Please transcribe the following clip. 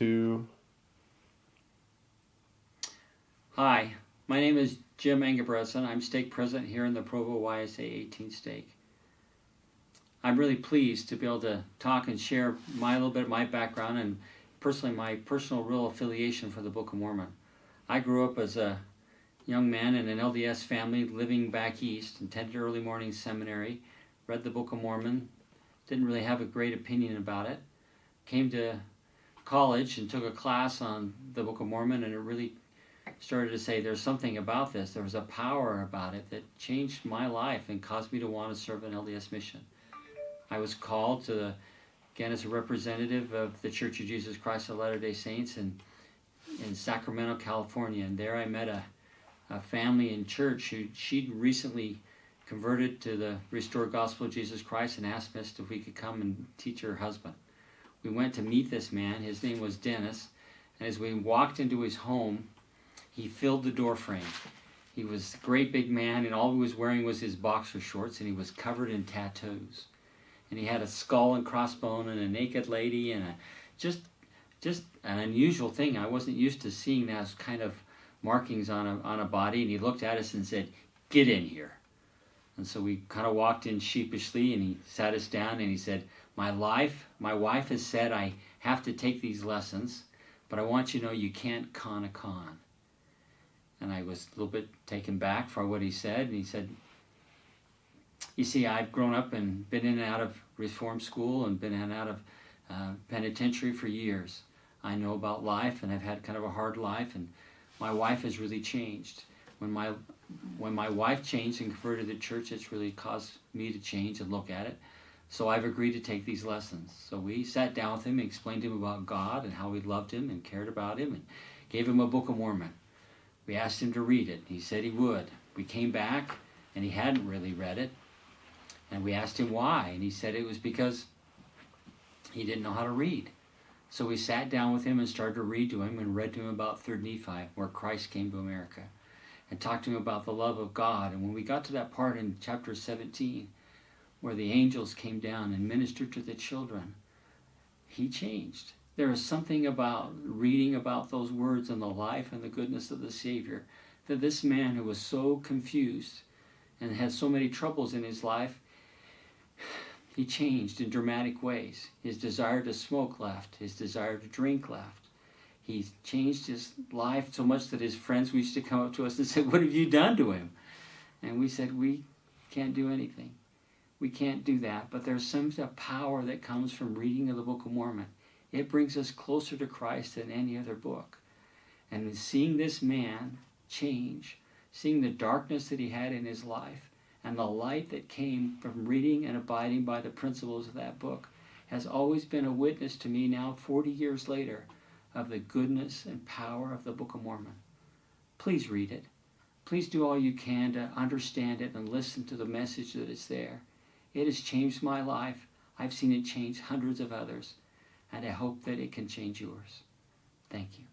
2. Hi, my name is Jim Engebretson. I'm stake president here in the Provo YSA 18 stake. I'm really pleased to be able to talk and share a little bit of my background and personally my personal real affiliation for the Book of Mormon. I grew up as a young man in an LDS family living back east, attended early morning seminary, read the Book of Mormon, didn't really have a great opinion about it, came to college and took a class on the Book of Mormon, and it really started to say there's something about this. There was a power about it that changed my life and caused me to want to serve an LDS mission. I was called to again as a representative of the Church of Jesus Christ of Latter-day Saints in Sacramento, California, and there I met a family in church who she'd recently converted to the restored gospel of Jesus Christ and asked us if we could come and teach her husband. We went to meet this man. His name was Dennis, and as we walked into his home, he filled the door frame. He was a great big man, and all he was wearing was his boxer shorts, and he was covered in tattoos. And he had a skull and crossbone and a naked lady and just an unusual thing. I wasn't used to seeing those kind of markings on a body, and he looked at us and said, "Get in here." And so we kind of walked in sheepishly, and he sat us down and he said, my wife has said I have to take these lessons, but I want you to know you can't con a con. And I was a little bit taken back for what he said, and he said, you see, I've grown up and been in and out of reform school and been in and out of penitentiary for years. I know about life, and I've had kind of a hard life, and my wife has really changed. When my wife changed and converted to the church, it's really caused me to change and look at it. So I've agreed to take these lessons. So we sat down with him and explained to him about God and how we loved him and cared about him, and gave him a Book of Mormon. We asked him to read it. He said he would. We came back, and he hadn't really read it. And we asked him why, and he said it was because he didn't know how to read. So we sat down with him and started to read to him and read to him about 3rd Nephi, where Christ came to America, and talked to him about the love of God. And when we got to that part in chapter 17, where the angels came down and ministered to the children, he changed. There is something about reading about those words and the life and the goodness of the Savior that this man who was so confused and had so many troubles in his life, he changed in dramatic ways. His desire to smoke left. His desire to drink left. He changed his life so much that his friends used to come up to us and say, "What have you done to him?" And we said, "We can't do anything. We can't do that." But there's some power that comes from reading of the Book of Mormon. It brings us closer to Christ than any other book. And seeing this man change, seeing the darkness that he had in his life, and the light that came from reading and abiding by the principles of that book, has always been a witness to me now, 40 years later, of the goodness and power of the Book of Mormon. Please read it. Please do all you can to understand it and listen to the message that is there. It has changed my life. I've seen it change hundreds of others, and I hope that it can change yours. Thank you.